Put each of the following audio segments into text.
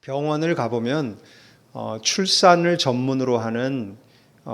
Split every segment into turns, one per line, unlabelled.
병원을 가보면 출산을 전문으로 하는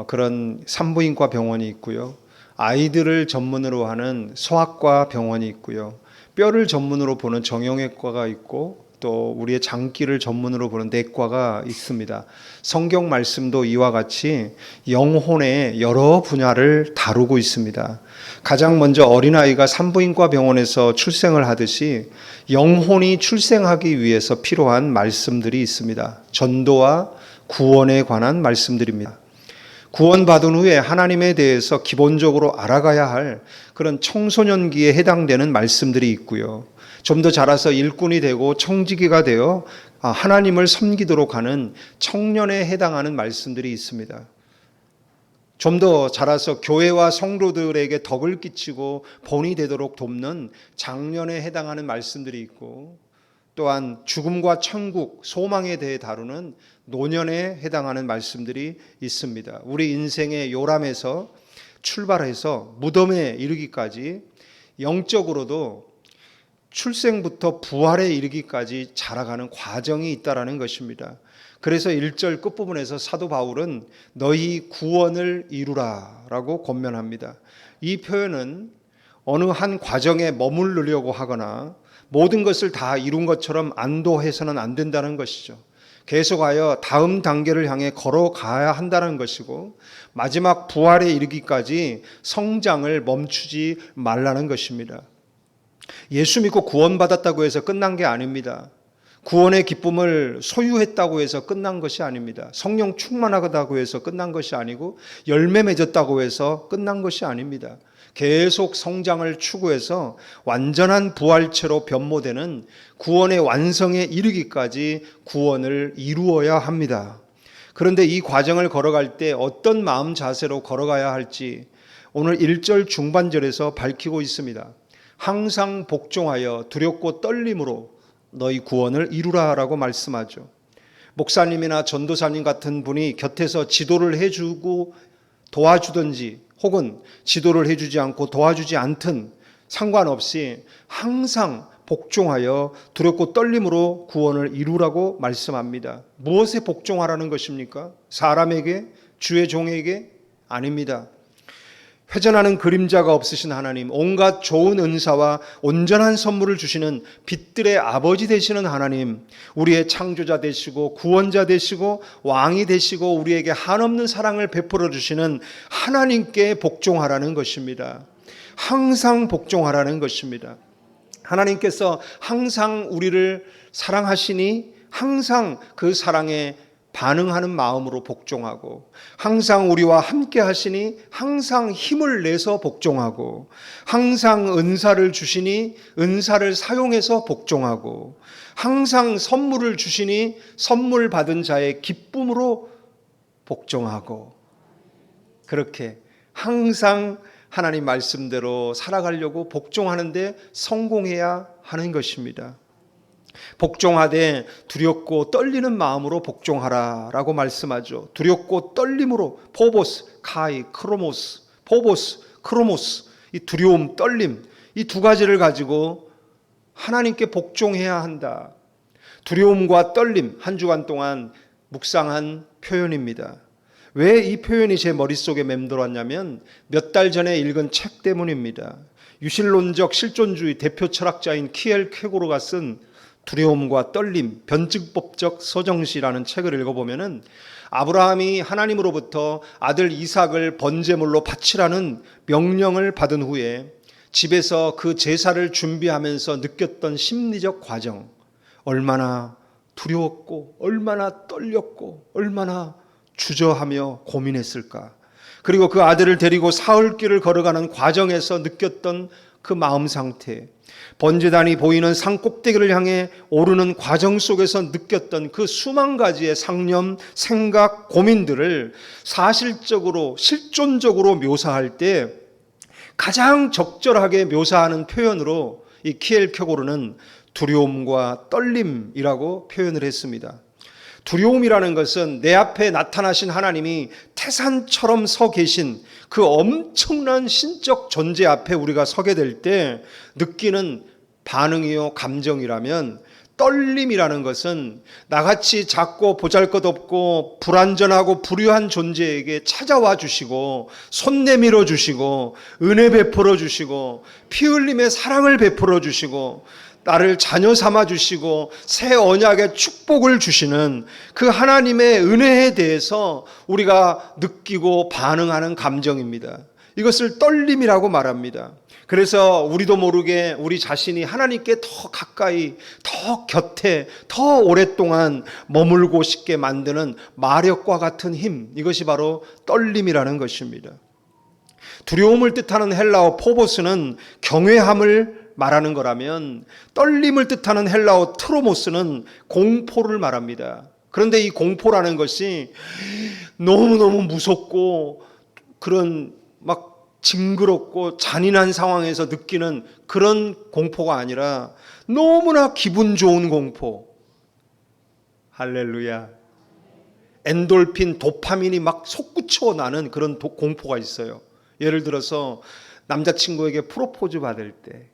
그런 산부인과 병원이 있고요. 아이들을 전문으로 하는 소아과 병원이 있고요. 뼈를 전문으로 보는 정형외과가 있고 또 우리의 장기를 전문으로 보는 내과가 있습니다. 성경 말씀도 이와 같이 영혼의 여러 분야를 다루고 있습니다. 가장 먼저 어린아이가 산부인과 병원에서 출생을 하듯이 영혼이 출생하기 위해서 필요한 말씀들이 있습니다. 전도와 구원에 관한 말씀들입니다. 구원받은 후에 하나님에 대해서 기본적으로 알아가야 할 그런 청소년기에 해당되는 말씀들이 있고요. 좀 더 자라서 일꾼이 되고 청지기가 되어 하나님을 섬기도록 하는 청년에 해당하는 말씀들이 있습니다. 좀 더 자라서 교회와 성도들에게 덕을 끼치고 본이 되도록 돕는 장년에 해당하는 말씀들이 있고, 또한 죽음과 천국, 소망에 대해 다루는 노년에 해당하는 말씀들이 있습니다. 우리 인생의 요람에서 출발해서 무덤에 이르기까지 영적으로도 출생부터 부활에 이르기까지 자라가는 과정이 있다라는 것입니다. 그래서 1절 끝부분에서 사도 바울은 너희 구원을 이루라 라고 권면합니다. 이 표현은 어느 한 과정에 머무르려고 하거나 모든 것을 다 이룬 것처럼 안도해서는 안 된다는 것이죠. 계속하여 다음 단계를 향해 걸어가야 한다는 것이고, 마지막 부활에 이르기까지 성장을 멈추지 말라는 것입니다. 예수 믿고 구원받았다고 해서 끝난 게 아닙니다. 구원의 기쁨을 소유했다고 해서 끝난 것이 아닙니다. 성령 충만하다고 해서 끝난 것이 아니고, 열매 맺었다고 해서 끝난 것이 아닙니다. 계속 성장을 추구해서 완전한 부활체로 변모되는 구원의 완성에 이르기까지 구원을 이루어야 합니다. 그런데 이 과정을 걸어갈 때 어떤 마음 자세로 걸어가야 할지 오늘 1절 중반절에서 밝히고 있습니다. 항상 복종하여 두렵고 떨림으로 너희 구원을 이루라라고 말씀하죠. 목사님이나 전도사님 같은 분이 곁에서 지도를 해주고 도와주든지 혹은 지도를 해주지 않고 도와주지 않든 상관없이 항상 복종하여 두렵고 떨림으로 구원을 이루라고 말씀합니다. 무엇에 복종하라는 것입니까? 사람에게? 주의 종에게? 아닙니다. 회전하는 그림자가 없으신 하나님, 온갖 좋은 은사와 온전한 선물을 주시는 빛들의 아버지 되시는 하나님, 우리의 창조자 되시고 구원자 되시고 왕이 되시고 우리에게 한없는 사랑을 베풀어 주시는 하나님께 복종하라는 것입니다. 항상 복종하라는 것입니다. 하나님께서 항상 우리를 사랑하시니 항상 그 사랑에 반응하는 마음으로 복종하고, 항상 우리와 함께 하시니 항상 힘을 내서 복종하고, 항상 은사를 주시니 은사를 사용해서 복종하고, 항상 선물을 주시니 선물 받은 자의 기쁨으로 복종하고, 그렇게 항상 하나님 말씀대로 살아가려고 복종하는데 성공해야 하는 것입니다. 복종하되 두렵고 떨리는 마음으로 복종하라라고 말씀하죠. 두렵고 떨림으로, 포보스, 카이, 크로모스, 포보스, 크로모스, 이 두려움, 떨림, 이 두 가지를 가지고 하나님께 복종해야 한다. 두려움과 떨림, 한 주간 동안 묵상한 표현입니다. 왜 이 표현이 제 머릿속에 맴돌았냐면 몇 달 전에 읽은 책 때문입니다. 유실론적 실존주의 대표 철학자인 키엘 쾌고르가 쓴 두려움과 떨림, 변증법적 서정시라는 책을 읽어보면 아브라함이 하나님으로부터 아들 이삭을 번제물로 바치라는 명령을 받은 후에 집에서 그 제사를 준비하면서 느꼈던 심리적 과정, 얼마나 두려웠고 얼마나 떨렸고 얼마나 주저하며 고민했을까. 그리고 그 아들을 데리고 사흘길을 걸어가는 과정에서 느꼈던 그 마음 상태, 번제단이 보이는 산 꼭대기를 향해 오르는 과정 속에서 느꼈던 그 수만 가지의 상념, 생각, 고민들을 사실적으로 실존적으로 묘사할 때 가장 적절하게 묘사하는 표현으로 이 키엘 쾌고르는 두려움과 떨림이라고 표현을 했습니다. 두려움이라는 것은 내 앞에 나타나신 하나님이 태산처럼 서 계신 그 엄청난 신적 존재 앞에 우리가 서게 될 때 느끼는 반응이요 감정이라면, 떨림이라는 것은 나같이 작고 보잘것없고 불완전하고 불의한 존재에게 찾아와 주시고 손 내밀어 주시고 은혜 베풀어 주시고 피 흘림의 사랑을 베풀어 주시고 나를 자녀 삼아 주시고 새 언약의 축복을 주시는 그 하나님의 은혜에 대해서 우리가 느끼고 반응하는 감정입니다. 이것을 떨림이라고 말합니다. 그래서 우리도 모르게 우리 자신이 하나님께 더 가까이, 더 곁에, 더 오랫동안 머물고 싶게 만드는 마력과 같은 힘, 이것이 바로 떨림이라는 것입니다. 두려움을 뜻하는 헬라어 포보스는 경외함을 말하는 거라면 떨림을 뜻하는 헬라어 트로모스는 공포를 말합니다. 그런데 이 공포라는 것이 너무너무 무섭고 그런 막 징그럽고 잔인한 상황에서 느끼는 그런 공포가 아니라 너무나 기분 좋은 공포. 할렐루야. 엔돌핀, 도파민이 막 솟구쳐 나는 그런 공포가 있어요. 예를 들어서 남자친구에게 프로포즈 받을 때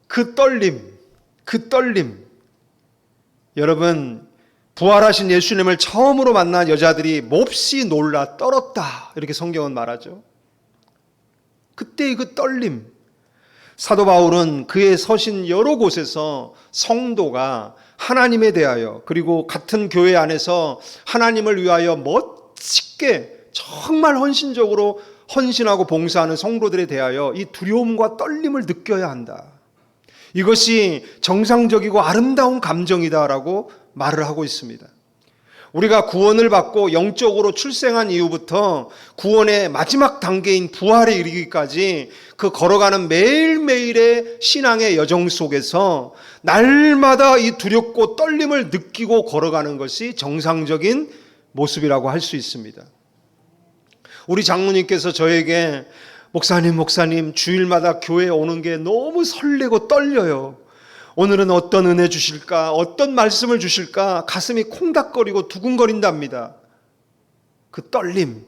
그 떨림. 여러분, 부활하신 예수님을 처음으로 만난 여자들이 몹시 놀라 떨었다, 이렇게 성경은 말하죠. 그때의 그 떨림. 사도 바울은 그의 서신 여러 곳에서 성도가 하나님에 대하여 그리고 같은 교회 안에서 하나님을 위하여 멋지게 정말 헌신적으로 헌신하고 봉사하는 성도들에 대하여 이 두려움과 떨림을 느껴야 한다. 이것이 정상적이고 아름다운 감정이다라고 말을 하고 있습니다. 우리가 구원을 받고 영적으로 출생한 이후부터 구원의 마지막 단계인 부활에 이르기까지 그 걸어가는 매일매일의 신앙의 여정 속에서 날마다 이 두렵고 떨림을 느끼고 걸어가는 것이 정상적인 모습이라고 할 수 있습니다. 우리 장로님께서 저에게 목사님 주일마다 교회에 오는 게 너무 설레고 떨려요. 오늘은 어떤 은혜 주실까? 어떤 말씀을 주실까? 가슴이 콩닥거리고 두근거린답니다. 그 떨림.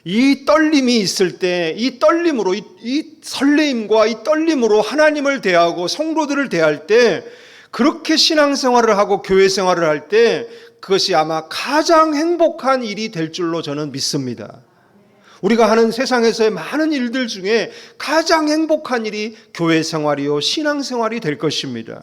이 떨림이 있을 때, 이 떨림으로, 이 설레임과 이 떨림으로 하나님을 대하고 성도들을 대할 때, 그렇게 신앙생활을 하고 교회 생활을 할 때, 그것이 아마 가장 행복한 일이 될 줄로 저는 믿습니다. 우리가 하는 세상에서의 많은 일들 중에 가장 행복한 일이 교회 생활이요 신앙 생활이 될 것입니다.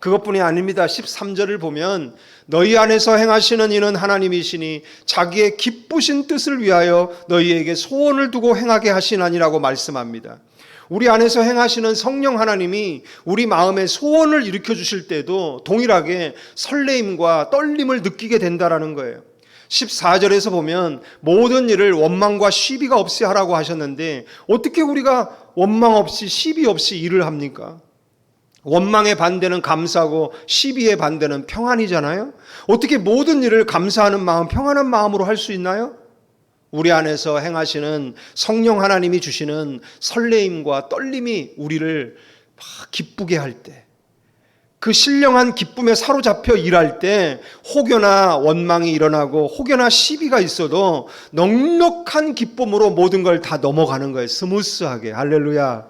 그것뿐이 아닙니다. 13절을 보면 너희 안에서 행하시는 이는 하나님이시니 자기의 기쁘신 뜻을 위하여 너희에게 소원을 두고 행하게 하시나니라고 말씀합니다. 우리 안에서 행하시는 성령 하나님이 우리 마음에 소원을 일으켜 주실 때도 동일하게 설레임과 떨림을 느끼게 된다라는 거예요. 14절에서 보면 모든 일을 원망과 시비가 없이 하라고 하셨는데 어떻게 우리가 원망 없이 시비 없이 일을 합니까? 원망의 반대는 감사고 시비의 반대는 평안이잖아요. 어떻게 모든 일을 감사하는 마음, 평안한 마음으로 할 수 있나요? 우리 안에서 행하시는 성령 하나님이 주시는 설레임과 떨림이 우리를 막 기쁘게 할 때, 그 신령한 기쁨에 사로잡혀 일할 때 혹여나 원망이 일어나고 혹여나 시비가 있어도 넉넉한 기쁨으로 모든 걸 다 넘어가는 거예요. 스무스하게. 할렐루야.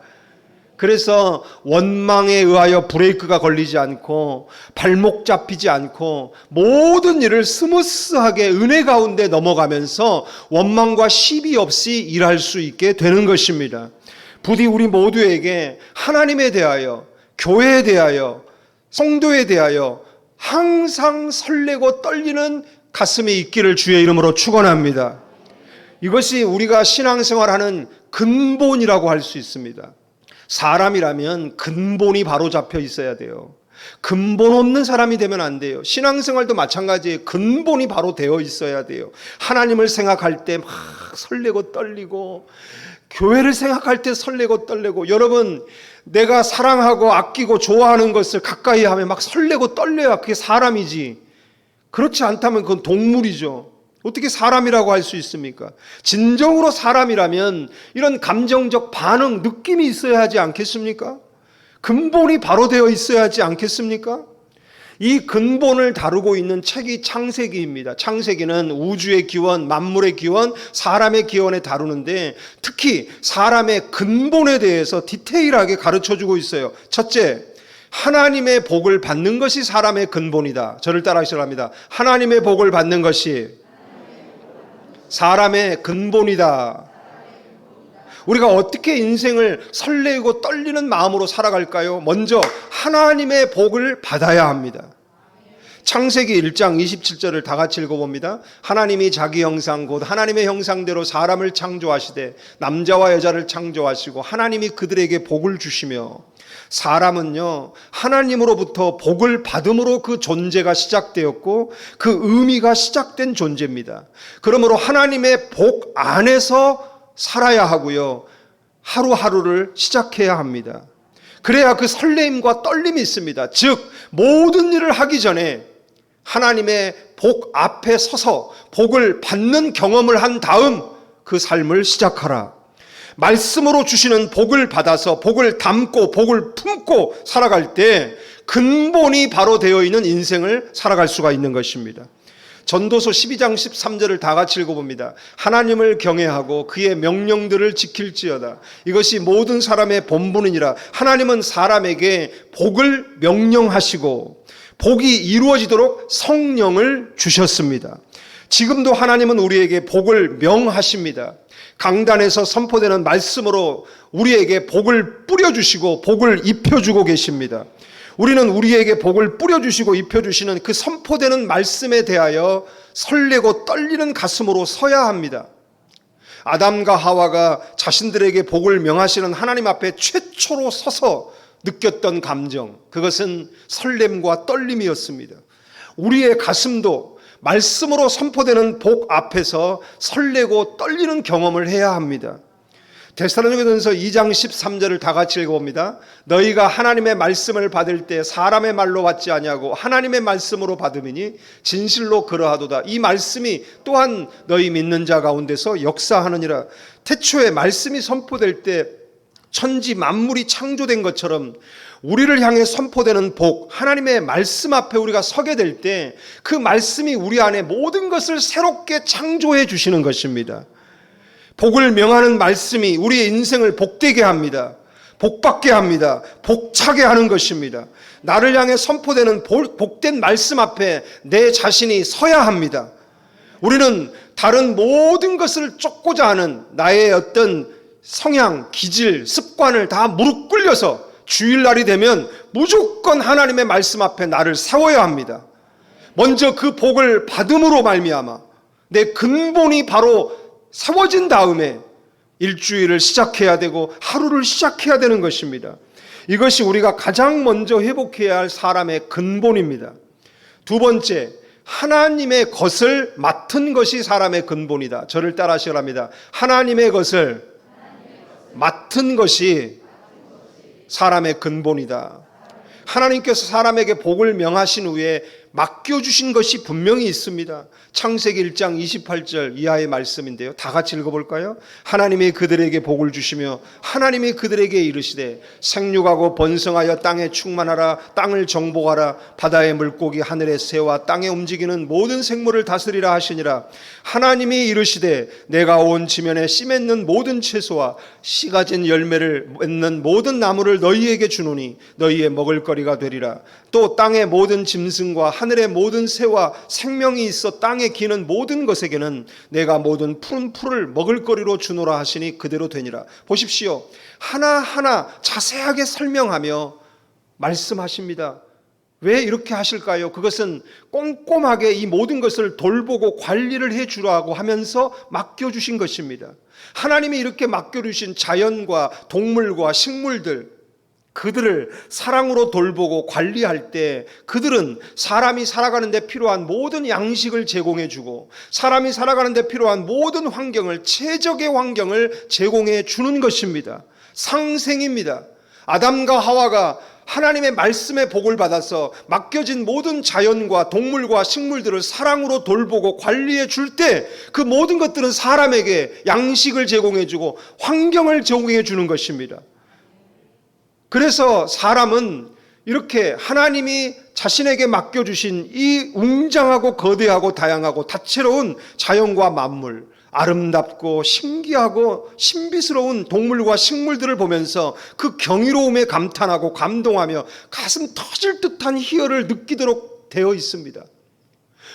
그래서 원망에 의하여 브레이크가 걸리지 않고 발목 잡히지 않고 모든 일을 스무스하게 은혜 가운데 넘어가면서 원망과 시비 없이 일할 수 있게 되는 것입니다. 부디 우리 모두에게 하나님에 대하여, 교회에 대하여, 성도에 대하여 항상 설레고 떨리는 가슴이 있기를 주의 이름으로 축원합니다. 이것이 우리가 신앙생활하는 근본이라고 할 수 있습니다. 사람이라면 근본이 바로 잡혀 있어야 돼요. 근본 없는 사람이 되면 안 돼요. 신앙생활도 마찬가지예요. 근본이 바로 되어 있어야 돼요. 하나님을 생각할 때 막 설레고 떨리고, 교회를 생각할 때 설레고 떨리고, 여러분 내가 사랑하고 아끼고 좋아하는 것을 가까이 하면 막 설레고 떨려야 그게 사람이지. 그렇지 않다면 그건 동물이죠. 어떻게 사람이라고 할 수 있습니까? 진정으로 사람이라면 이런 감정적 반응, 느낌이 있어야 하지 않겠습니까? 근본이 바로 되어 있어야 하지 않겠습니까? 이 근본을 다루고 있는 책이 창세기입니다. 창세기는 우주의 기원, 만물의 기원, 사람의 기원에 다루는데 특히 사람의 근본에 대해서 디테일하게 가르쳐주고 있어요. 첫째, 하나님의 복을 받는 것이 사람의 근본이다. 저를 따라하시기 바랍니다. 하나님의 복을 받는 것이 사람의 근본이다. 우리가 어떻게 인생을 설레고 떨리는 마음으로 살아갈까요? 먼저 하나님의 복을 받아야 합니다. 창세기 1장 27절을 다 같이 읽어봅니다. 하나님이 자기 형상 곧 하나님의 형상대로 사람을 창조하시되 남자와 여자를 창조하시고 하나님이 그들에게 복을 주시며, 사람은요 하나님으로부터 복을 받음으로 그 존재가 시작되었고 그 의미가 시작된 존재입니다. 그러므로 하나님의 복 안에서 살아야 하고요, 하루하루를 시작해야 합니다. 그래야 그 설레임과 떨림이 있습니다. 즉 모든 일을 하기 전에 하나님의 복 앞에 서서 복을 받는 경험을 한 다음 그 삶을 시작하라. 말씀으로 주시는 복을 받아서 복을 담고 복을 품고 살아갈 때 근본이 바로 되어 있는 인생을 살아갈 수가 있는 것입니다. 전도서 12장 13절을 다 같이 읽어봅니다. 하나님을 경외하고 그의 명령들을 지킬지어다. 이것이 모든 사람의 본분이니라. 하나님은 사람에게 복을 명령하시고 복이 이루어지도록 성령을 주셨습니다. 지금도 하나님은 우리에게 복을 명하십니다. 강단에서 선포되는 말씀으로 우리에게 복을 뿌려주시고 복을 입혀주고 계십니다. 우리는 우리에게 복을 뿌려주시고 입혀주시는 그 선포되는 말씀에 대하여 설레고 떨리는 가슴으로 서야 합니다. 아담과 하와가 자신들에게 복을 명하시는 하나님 앞에 최초로 서서 느꼈던 감정, 그것은 설렘과 떨림이었습니다. 우리의 가슴도 말씀으로 선포되는 복 앞에서 설레고 떨리는 경험을 해야 합니다. 데살로니가전서 2장 13절을 다 같이 읽어봅니다. 너희가 하나님의 말씀을 받을 때 사람의 말로 받지 아니하고 하나님의 말씀으로 받음이니 진실로 그러하도다. 이 말씀이 또한 너희 믿는 자 가운데서 역사하느니라. 태초에 말씀이 선포될 때 천지 만물이 창조된 것처럼 우리를 향해 선포되는 복, 하나님의 말씀 앞에 우리가 서게 될 때 그 말씀이 우리 안에 모든 것을 새롭게 창조해 주시는 것입니다. 복을 명하는 말씀이 우리의 인생을 복되게 합니다. 복받게 합니다. 복차게 하는 것입니다. 나를 향해 선포되는 복된 말씀 앞에 내 자신이 서야 합니다. 우리는 다른 모든 것을 쫓고자 하는 나의 어떤 성향, 기질, 습관을 다 무릎 꿇려서 주일날이 되면 무조건 하나님의 말씀 앞에 나를 세워야 합니다. 먼저 그 복을 받음으로 말미암아 내 근본이 바로 세워진 다음에 일주일을 시작해야 되고 하루를 시작해야 되는 것입니다. 이것이 우리가 가장 먼저 회복해야 할 사람의 근본입니다. 두 번째, 하나님의 것을 맡은 것이 사람의 근본이다. 저를 따라 하시기 바랍니다. 하나님의 것을 맡은 것이 사람의 근본이다. 하나님께서 사람에게 복을 명하신 후에 맡겨주신 것이 분명히 있습니다. 창세기 1장 28절 이하의 말씀인데요, 다 같이 읽어볼까요? 하나님이 그들에게 복을 주시며 하나님이 그들에게 이르시되 생육하고 번성하여 땅에 충만하라. 땅을 정복하라. 바다의 물고기 하늘의 새와 땅에 움직이는 모든 생물을 다스리라 하시니라. 하나님이 이르시되 내가 온 지면에 씨 맺는 모든 채소와 씨 가진 열매를 맺는 모든 나무를 너희에게 주노니 너희의 먹을거리가 되리라. 또 땅의 모든 짐승과 하늘의 모든 새와 생명이 있어 땅에 기는 모든 것에게는 내가 모든 푸른 풀을 먹을거리로 주노라 하시니 그대로 되니라. 보십시오. 하나하나 자세하게 설명하며 말씀하십니다. 왜 이렇게 하실까요? 그것은 꼼꼼하게 이 모든 것을 돌보고 관리를 해주라고 하면서 맡겨주신 것입니다. 하나님이 이렇게 맡겨주신 자연과 동물과 식물들, 그들을 사랑으로 돌보고 관리할 때 그들은 사람이 살아가는 데 필요한 모든 양식을 제공해 주고 사람이 살아가는 데 필요한 모든 환경을, 최적의 환경을 제공해 주는 것입니다. 상생입니다. 아담과 하와가 하나님의 말씀의 복을 받아서 맡겨진 모든 자연과 동물과 식물들을 사랑으로 돌보고 관리해 줄 때 그 모든 것들은 사람에게 양식을 제공해 주고 환경을 제공해 주는 것입니다. 그래서 사람은 이렇게 하나님이 자신에게 맡겨주신 이 웅장하고 거대하고 다양하고 다채로운 자연과 만물, 아름답고 신기하고 신비스러운 동물과 식물들을 보면서 그 경이로움에 감탄하고 감동하며 가슴 터질 듯한 희열을 느끼도록 되어 있습니다.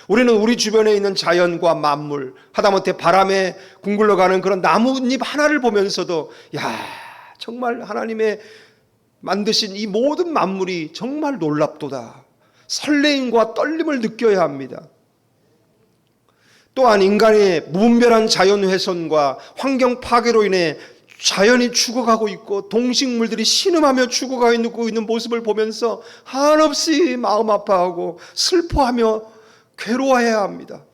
우리는 우리 주변에 있는 자연과 만물, 하다못해 바람에 둥글러가는 그런 나뭇잎 하나를 보면서도 정말 하나님의 만드신 이 모든 만물이 정말 놀랍도다, 설레임과 떨림을 느껴야 합니다. 또한 인간의 무분별한 자연훼손과 환경 파괴로 인해 자연이 죽어가고 있고 동식물들이 신음하며 죽어가고 있는 모습을 보면서 한없이 마음 아파하고 슬퍼하며 괴로워해야 합니다.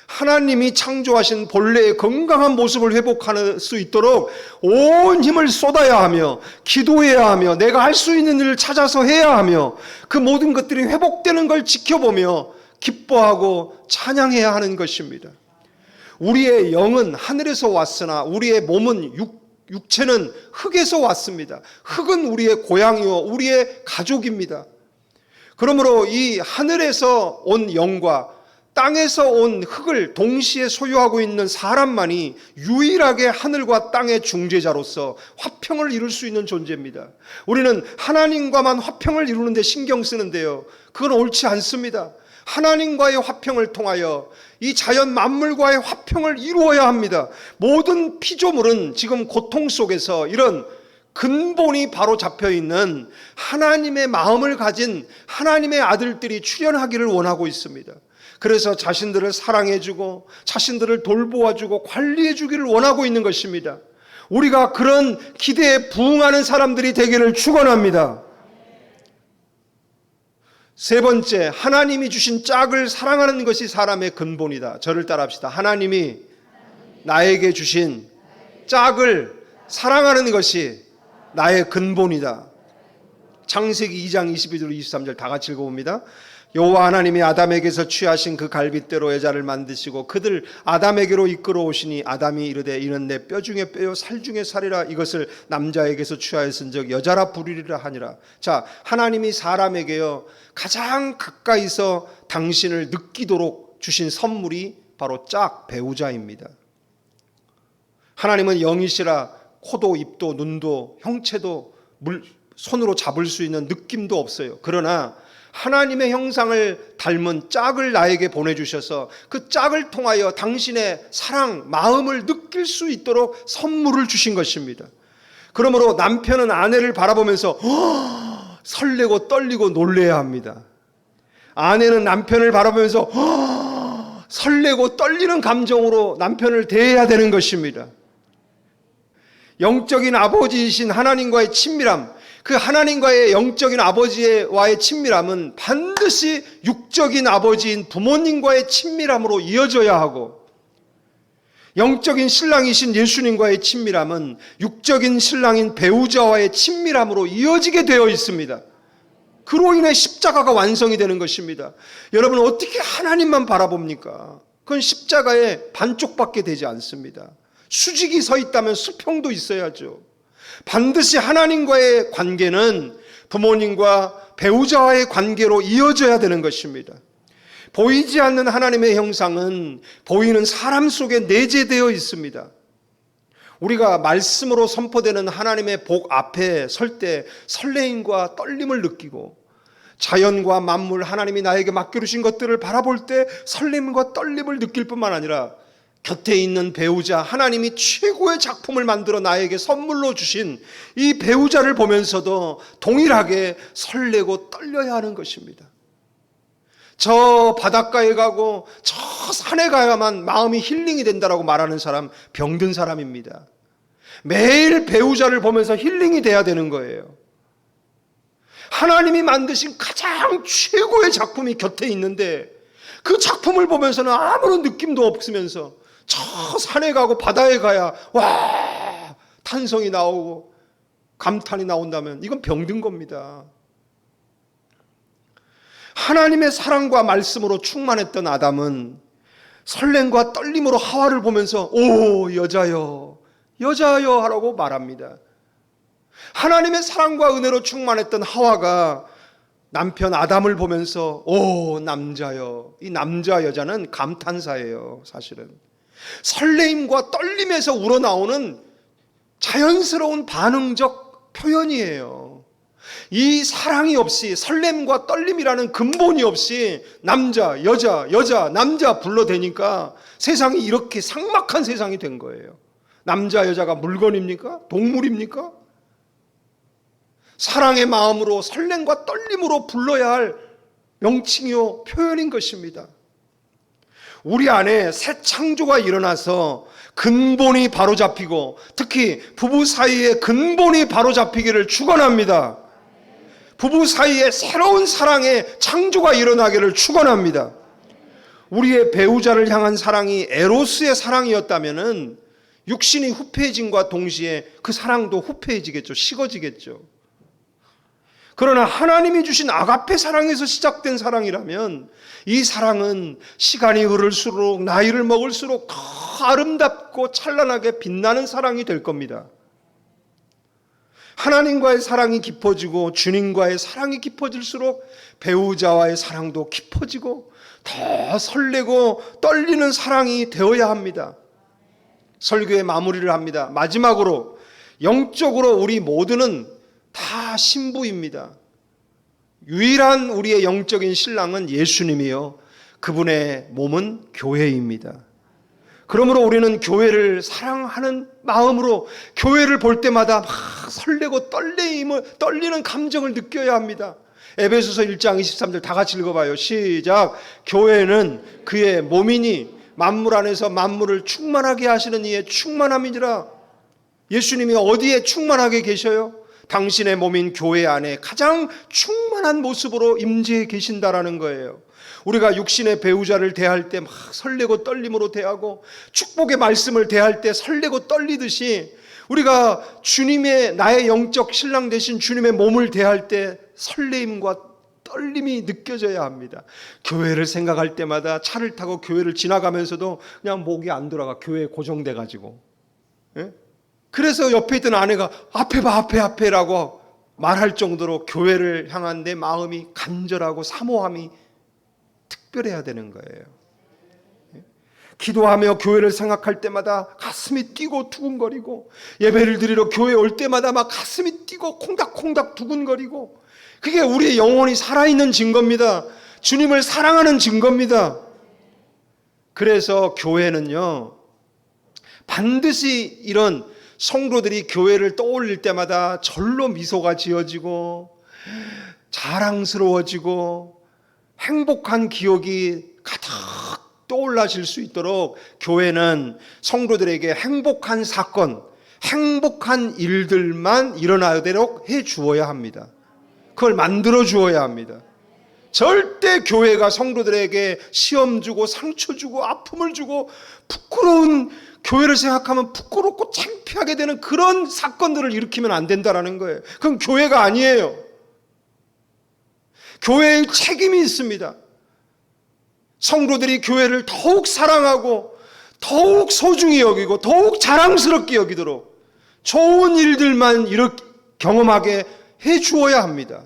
하나님이 창조하신 본래의 건강한 모습을 회복할 수 있도록 온 힘을 쏟아야 하며 기도해야 하며 내가 할 수 있는 일을 찾아서 해야 하며 그 모든 것들이 회복되는 걸 지켜보며 기뻐하고 찬양해야 하는 것입니다. 우리의 영은 하늘에서 왔으나 우리의 몸은 육체는 흙에서 왔습니다. 흙은 우리의 고향이요 우리의 가족입니다. 그러므로 이 하늘에서 온 영과 땅에서 온 흙을 동시에 소유하고 있는 사람만이 유일하게 하늘과 땅의 중재자로서 화평을 이룰 수 있는 존재입니다. 우리는 하나님과만 화평을 이루는 데 신경 쓰는데요, 그건 옳지 않습니다. 하나님과의 화평을 통하여 이 자연 만물과의 화평을 이루어야 합니다. 모든 피조물은 지금 고통 속에서 이런 근본이 바로 잡혀 있는 하나님의 마음을 가진 하나님의 아들들이 출현하기를 원하고 있습니다. 그래서 자신들을 사랑해주고 자신들을 돌보아주고 관리해주기를 원하고 있는 것입니다. 우리가 그런 기대에 부응하는 사람들이 되기를 축원합니다. 세 번째, 하나님이 주신 짝을 사랑하는 것이 사람의 근본이다. 저를 따라합시다. 하나님이 나에게 주신 짝을 사랑하는 것이 나의 근본이다. 창세기 2장 22절 23절 다 같이 읽어봅니다. 여호와 하나님이 아담에게서 취하신 그 갈빗대로 여자를 만드시고 그들 아담에게로 이끌어 오시니 아담이 이르되 이는 내 뼈 중에 뼈요 살 중에 살이라 이것을 남자에게서 취하였은즉 여자라 부르리라 하니라. 자, 하나님이 사람에게요 가장 가까이서 당신을 느끼도록 주신 선물이 바로 짝, 배우자입니다. 하나님은 영이시라 코도 입도 눈도 형체도 손으로 잡을 수 있는 느낌도 없어요. 그러나 하나님의 형상을 닮은 짝을 나에게 보내주셔서 그 짝을 통하여 당신의 사랑, 마음을 느낄 수 있도록 선물을 주신 것입니다. 그러므로 남편은 아내를 바라보면서 설레고 떨리고 놀래야 합니다. 아내는 남편을 바라보면서 설레고 떨리는 감정으로 남편을 대해야 되는 것입니다. 영적인 아버지이신 하나님과의 친밀함, 그 하나님과의 영적인 아버지와의 친밀함은 반드시 육적인 아버지인 부모님과의 친밀함으로 이어져야 하고, 영적인 신랑이신 예수님과의 친밀함은 육적인 신랑인 배우자와의 친밀함으로 이어지게 되어 있습니다. 그로 인해 십자가가 완성이 되는 것입니다. 여러분, 어떻게 하나님만 바라봅니까? 그건 십자가의 반쪽밖에 되지 않습니다. 수직이 서 있다면 수평도 있어야죠. 반드시 하나님과의 관계는 부모님과 배우자와의 관계로 이어져야 되는 것입니다. 보이지 않는 하나님의 형상은 보이는 사람 속에 내재되어 있습니다. 우리가 말씀으로 선포되는 하나님의 복 앞에 설 때 설레임과 떨림을 느끼고, 자연과 만물, 하나님이 나에게 맡겨주신 것들을 바라볼 때 설렘과 떨림을 느낄 뿐만 아니라 곁에 있는 배우자, 하나님이 최고의 작품을 만들어 나에게 선물로 주신 이 배우자를 보면서도 동일하게 설레고 떨려야 하는 것입니다. 저 바닷가에 가고 저 산에 가야만 마음이 힐링이 된다라고 말하는 사람, 병든 사람입니다. 매일 배우자를 보면서 힐링이 돼야 되는 거예요. 하나님이 만드신 가장 최고의 작품이 곁에 있는데 그 작품을 보면서는 아무런 느낌도 없으면서 저 산에 가고 바다에 가야 와 탄성이 나오고 감탄이 나온다면 이건 병든 겁니다. 하나님의 사랑과 말씀으로 충만했던 아담은 설렘과 떨림으로 하와를 보면서 오 여자여 여자여 하라고 말합니다. 하나님의 사랑과 은혜로 충만했던 하와가 남편 아담을 보면서 오 남자여, 이 남자 여자는 감탄사예요. 사실은 설레임과 떨림에서 우러나오는 자연스러운 반응적 표현이에요. 이 사랑이 없이, 설렘과 떨림이라는 근본이 없이 남자, 여자, 여자, 남자 불러대니까 세상이 이렇게 삭막한 세상이 된 거예요. 남자, 여자가 물건입니까? 동물입니까? 사랑의 마음으로, 설렘과 떨림으로 불러야 할 명칭이요 표현인 것입니다. 우리 안에 새 창조가 일어나서 근본이 바로잡히고, 특히 부부 사이의 근본이 바로잡히기를 축원합니다. 부부 사이에 새로운 사랑의 창조가 일어나기를 축원합니다. 우리의 배우자를 향한 사랑이 에로스의 사랑이었다면은 육신이 후패해짐과 동시에 그 사랑도 후패해지겠죠. 식어지겠죠. 그러나 하나님이 주신 아가페 사랑에서 시작된 사랑이라면 이 사랑은 시간이 흐를수록, 나이를 먹을수록 더 아름답고 찬란하게 빛나는 사랑이 될 겁니다. 하나님과의 사랑이 깊어지고 주님과의 사랑이 깊어질수록 배우자와의 사랑도 깊어지고 더 설레고 떨리는 사랑이 되어야 합니다. 설교의 마무리를 합니다. 마지막으로, 영적으로 우리 모두는 다 신부입니다. 유일한 우리의 영적인 신랑은 예수님이요, 그분의 몸은 교회입니다. 그러므로 우리는 교회를 사랑하는 마음으로 교회를 볼 때마다 막 설레고 떨리는 감정을 느껴야 합니다. 에베소서 1장 23절 다 같이 읽어봐요. 시작. 교회는 그의 몸이니 만물 안에서 만물을 충만하게 하시는 이의 충만함이니라. 예수님이 어디에 충만하게 계셔요? 당신의 몸인 교회 안에 가장 충만한 모습으로 임재해 계신다라는 거예요. 우리가 육신의 배우자를 대할 때 막 설레고 떨림으로 대하고, 축복의 말씀을 대할 때 설레고 떨리듯이 우리가 주님의, 나의 영적 신랑 되신 주님의 몸을 대할 때 설레임과 떨림이 느껴져야 합니다. 교회를 생각할 때마다 차를 타고 교회를 지나가면서도 그냥 목이 안 돌아가. 교회에 고정돼 가지고. 예? 그래서 옆에 있던 아내가 앞에 봐, 앞에라고 말할 정도로 교회를 향한 내 마음이 간절하고 사모함이 특별해야 되는 거예요. 기도하며 교회를 생각할 때마다 가슴이 뛰고 두근거리고, 예배를 드리러 교회 올 때마다 막 가슴이 뛰고 콩닥콩닥 두근거리고, 그게 우리의 영혼이 살아있는 증거입니다. 주님을 사랑하는 증거입니다. 그래서 교회는요, 반드시 이런 성도들이 교회를 떠올릴 때마다 절로 미소가 지어지고 자랑스러워지고 행복한 기억이 가득 떠올라질 수 있도록 교회는 성도들에게 행복한 사건, 행복한 일들만 일어나도록 해 주어야 합니다. 그걸 만들어 주어야 합니다. 절대 교회가 성도들에게 시험 주고 상처 주고 아픔을 주고 부끄러운, 교회를 생각하면 부끄럽고 창피하게 되는 그런 사건들을 일으키면 안 된다라는 거예요. 그건 교회가 아니에요. 교회의 책임이 있습니다. 성도들이 교회를 더욱 사랑하고 더욱 소중히 여기고 더욱 자랑스럽게 여기도록 좋은 일들만 이렇게 경험하게 해 주어야 합니다.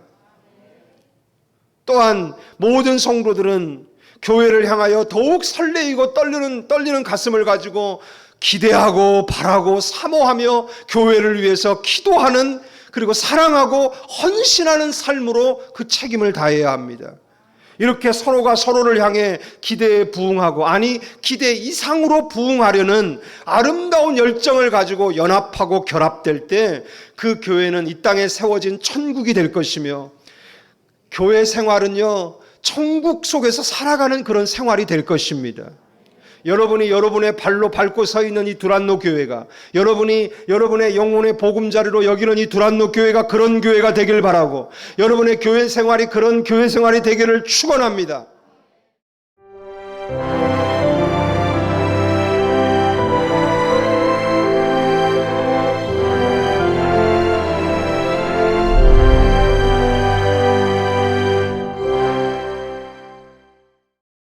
또한 모든 성도들은 교회를 향하여 더욱 설레이고 떨리는 가슴을 가지고 기대하고 바라고 사모하며 교회를 위해서 기도하는, 그리고 사랑하고 헌신하는 삶으로 그 책임을 다해야 합니다. 이렇게 서로가 서로를 향해 기대에 부응하고, 아니 기대 이상으로 부응하려는 아름다운 열정을 가지고 연합하고 결합될 때 그 교회는 이 땅에 세워진 천국이 될 것이며, 교회 생활은요 천국 속에서 살아가는 그런 생활이 될 것입니다. 여러분이 여러분의 발로 밟고 서 있는 이 두란노 교회가, 여러분이 여러분의 영혼의 보금자리로 여기는 이 두란노 교회가 그런 교회가 되길 바라고, 여러분의 교회 생활이 그런 교회 생활이 되기를 축원합니다.